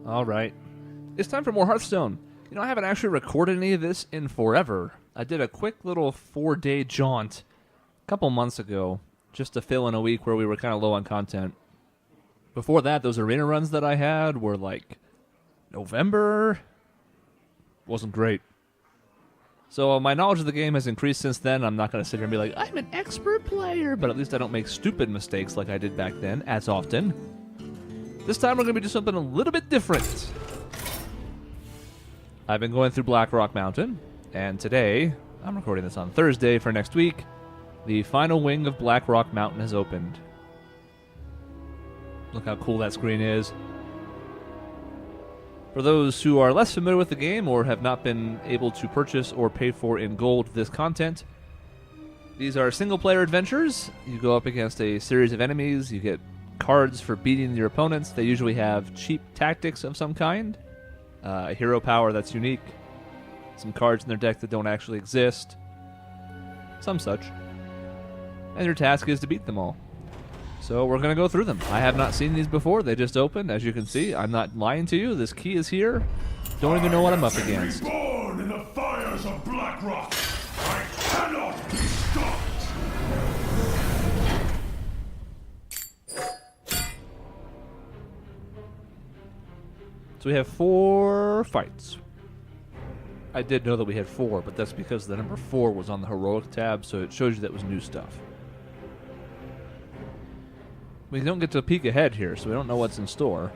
Alright. It's time for more Hearthstone. You know, I haven't actually recorded any of this in forever. I did a quick little 4-day jaunt a couple months ago, just to fill in a week where we were kind of low on content. Before that, those arena runs that I had were like November. Wasn't great. So my knowledge of the game has increased since then. I'm not going to sit here and be like, I'm an expert player, but at least I don't make stupid mistakes like I did back then, as often. This time we're going to be doing something a little bit different. I've been going through Blackrock Mountain, and today, I'm recording this on Thursday for next week, the final wing of Blackrock Mountain has opened. Look how cool that screen is. For those who are less familiar with the game or have not been able to purchase or pay for in gold this content, these are single-player adventures. You go up against a series of enemies, you get cards for beating your opponents. They usually have cheap tactics of some kind, a hero power that's unique, some cards in their deck that don't actually exist, some such. And your task is to beat them all. So we're going to go through them. I have not seen these before. They just opened, as you can see. I'm not lying to you. This key is here. Don't even know what I'm up against. Born in the fires of Blackrock, I cannot be stopped. So we have 4 fights. I did know that we had 4, but that's because the number 4 was on the heroic tab, so it shows you that was new stuff. We don't get to peek ahead here, so we don't know what's in store.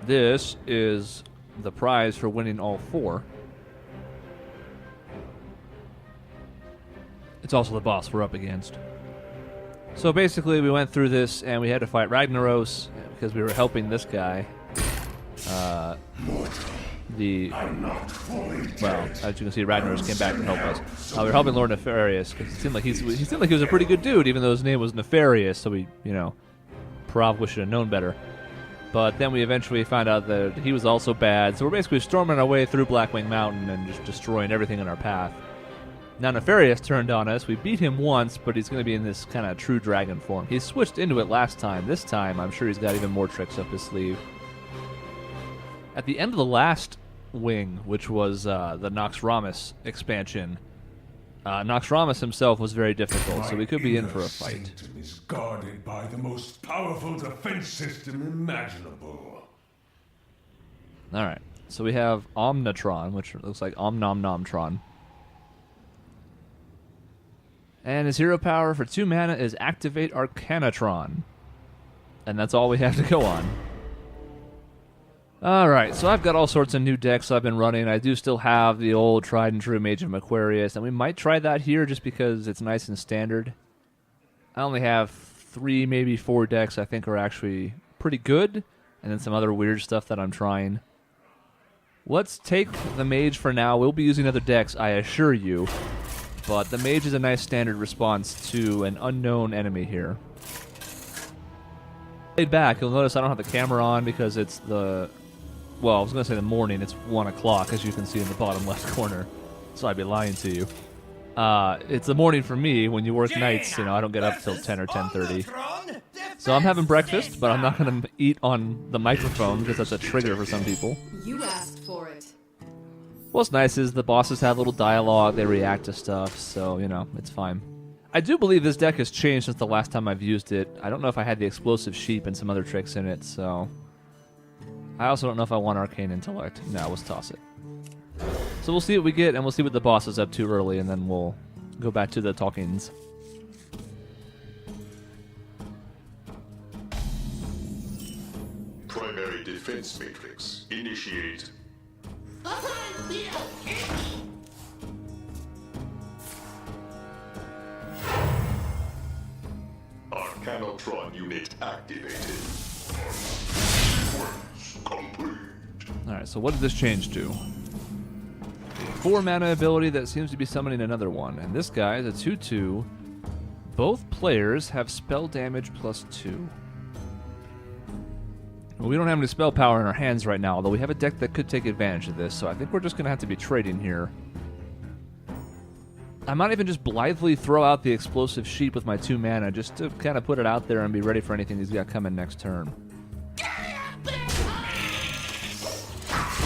This is the prize for winning all 4. It's also the boss we're up against. So basically, we went through this, and we had to fight Ragnaros, because we were helping this guy. Well, as you can see, Ragnaros came back to help us. We were helping Lord Nefarious, because he seemed like he was a pretty good dude, even though his name was Nefarious, so we, probably should have known better. But then we eventually found out that he was also bad, so we're basically storming our way through Blackwing Mountain and just destroying everything in our path. Now Nefarious turned on us. We beat him once, but he's going to be in this kind of true dragon form. He switched into it last time. This time, I'm sure he's got even more tricks up his sleeve. At the end of the last wing, which was the Noxramas expansion, Noxramas himself was very difficult, so we could be in for a fight. Sanctum is guarded by the most powerful defense system imaginable. Alright, so we have Omnitron, which looks like Omnomnomtron. And his hero power for 2 mana is Activate Arcanatron. And that's all we have to go on. Alright, so I've got all sorts of new decks I've been running. I do still have the old tried and true Mage of Aquarius, and we might try that here just because it's nice and standard. I only have 3, maybe 4 decks I think are actually pretty good, and then some other weird stuff that I'm trying. Let's take the Mage for now. We'll be using other decks, I assure you, but the Mage is a nice standard response to an unknown enemy here. Laid back, you'll notice I don't have the camera on because it's the... Well, I was going to say the morning. It's 1 o'clock, as you can see in the bottom left corner. So I'd be lying to you. It's the morning for me. When you work nights, I don't get up till 10 or 10:30. So I'm having breakfast, but I'm not going to eat on the microphone because that's a trigger for some people. You asked for it. What's nice is the bosses have little dialogue. They react to stuff, so, it's fine. I do believe this deck has changed since the last time I've used it. I don't know if I had the Explosive Sheep and some other tricks in it, so... I also don't know if I want Arcane Intellect. No, let's toss it. So we'll see what we get, and we'll see what the boss is up to early, and then we'll go back to the talkings. Primary defense matrix initiate. Arcanatron unit activated. Complete. Alright, so what did this change to? A 4 mana ability that seems to be summoning another one. And this guy is a 2/2. Both players have spell damage +2. Well, we don't have any spell power in our hands right now, although we have a deck that could take advantage of this, so I think we're just going to have to be trading here. I might even just blithely throw out the Explosive Sheep with my 2 mana just to kind of put it out there and be ready for anything he's got coming next turn.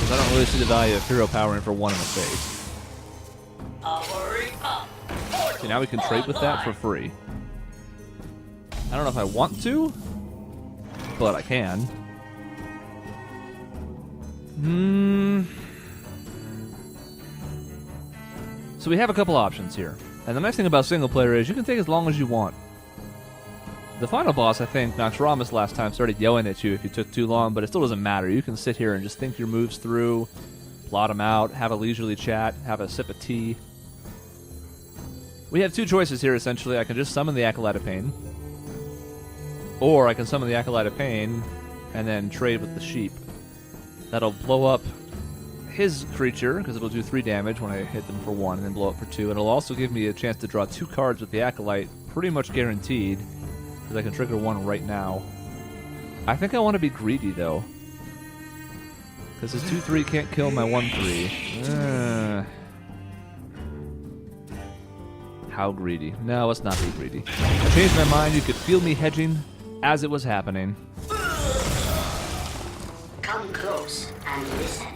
Because I don't really see the value of hero power in for 1 in the face. See, now we can trade with that for free. I don't know if I want to, but I can. So we have a couple options here. And the nice thing about single player is you can take as long as you want. The final boss, I think, Noxramas last time started yelling at you if you took too long, but it still doesn't matter. You can sit here and just think your moves through, plot them out, have a leisurely chat, have a sip of tea. We have 2 choices here, essentially. I can just summon the Acolyte of Pain, or I can summon the Acolyte of Pain and then trade with the sheep. That'll blow up his creature, because it'll do 3 damage when I hit them for 1, and then blow up for 2. And it'll also give me a chance to draw 2 cards with the Acolyte, pretty much guaranteed, because I can trigger 1 right now. I think I want to be greedy, though, because his 2/3 can't kill my 1/3. How greedy? No, let's not be greedy. I changed my mind. You could feel me hedging as it was happening. Come close and listen.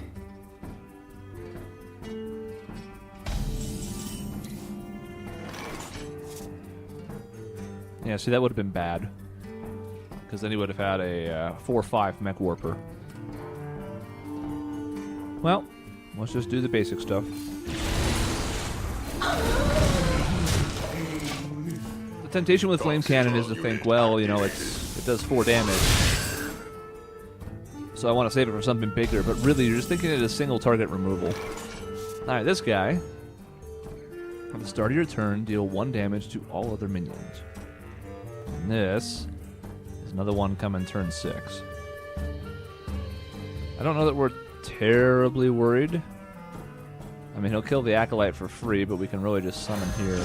Yeah, see, that would have been bad. Because then he would have had a 4/5 Mech Warper. Well, let's just do the basic stuff. The temptation with Flame Cannon is to think, well, you know, it does 4 damage. So I want to save it for something bigger, but really you're just thinking it as single target removal. Alright, this guy, at the start of your turn, deal 1 damage to all other minions. And this is another one coming turn 6. I don't know that we're terribly worried. I mean, he'll kill the Acolyte for free, but we can really just summon here.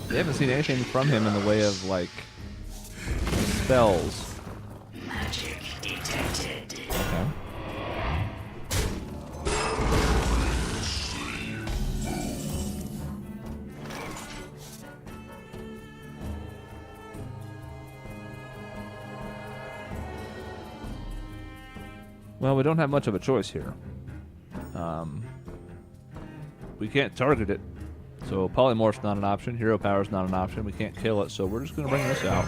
We haven't seen anything from him in the way of, like, spells. Magic detected. Okay. Well, we don't have much of a choice here. We can't target it, so Polymorph's not an option, Hero Power's not an option, we can't kill it, so we're just going to bring this out.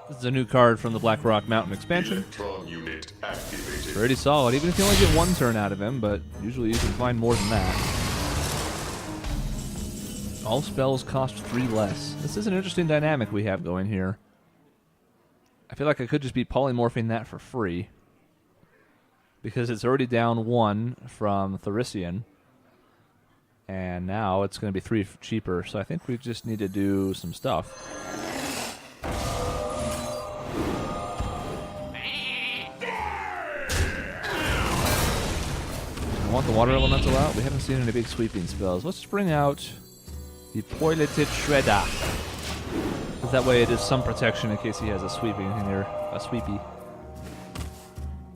This is a new card from the Blackrock Mountain expansion. Electron unit activated. Pretty solid, even if you only get 1 turn out of him, but usually you can find more than that. All spells cost 3 less. This is an interesting dynamic we have going here. I feel like I could just be polymorphing that for free, because it's already down 1 from Thurician, and now it's going to be 3 cheaper, so I think we just need to do some stuff. I want the water elemental out. We haven't seen any big sweeping spells. Let's bring out the Poileted Shredder. That way it is some protection in case he has a sweeping in here. A sweepy.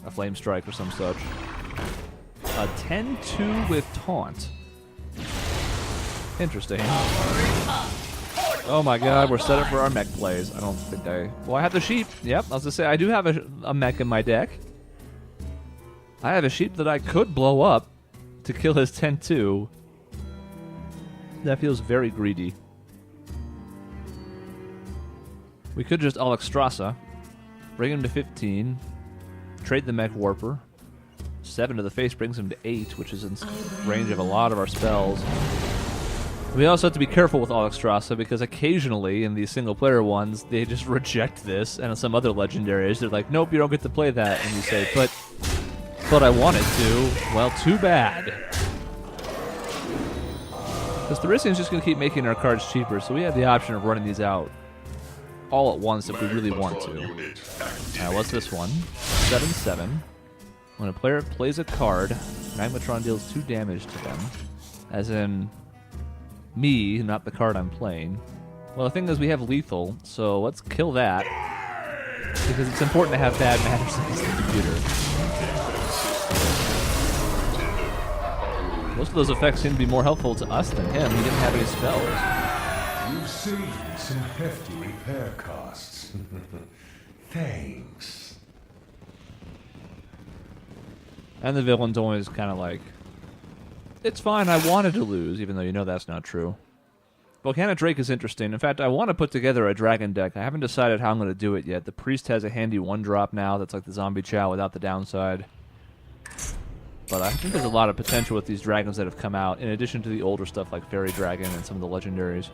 A flame strike or some such. A 10-2 with taunt. Interesting. Oh my god, we're set up for our mech plays. I don't think I... Well, I have the sheep. Yep, I was gonna say, I do have a mech in my deck. I have a sheep that I could blow up to kill his 10-2. That feels very greedy. We could just Alexstrasza, bring him to 15, trade the Mech Warper. 7 to the face brings him to 8, which is in range of a lot of our spells. We also have to be careful with Alexstrasza, because occasionally, in these single-player ones, they just reject this, and in some other legendaries, they're like, nope, you don't get to play that. And you say, but I wanted to. Well, too bad. Because Thurician's just going to keep making our cards cheaper, so we have the option of running these out all at once if we really want to. What's this one? 7/7. When a player plays a card, Magmatron deals 2 damage to them. As in, me, not the card I'm playing. Well, the thing is we have lethal, so let's kill that. Because it's important to have bad matters against the computer. Most of those effects seem to be more helpful to us than him. He didn't have any spells. You've saved me some hefty repair costs. Thanks. And the villain's always kind of like, it's fine, I wanted to lose, even though you know that's not true. Volcanic Drake is interesting. In fact, I want to put together a dragon deck. I haven't decided how I'm going to do it yet. The Priest has a handy 1-drop now that's like the Zombie Chow without the downside. But I think there's a lot of potential with these dragons that have come out, in addition to the older stuff like Fairy Dragon and some of the legendaries.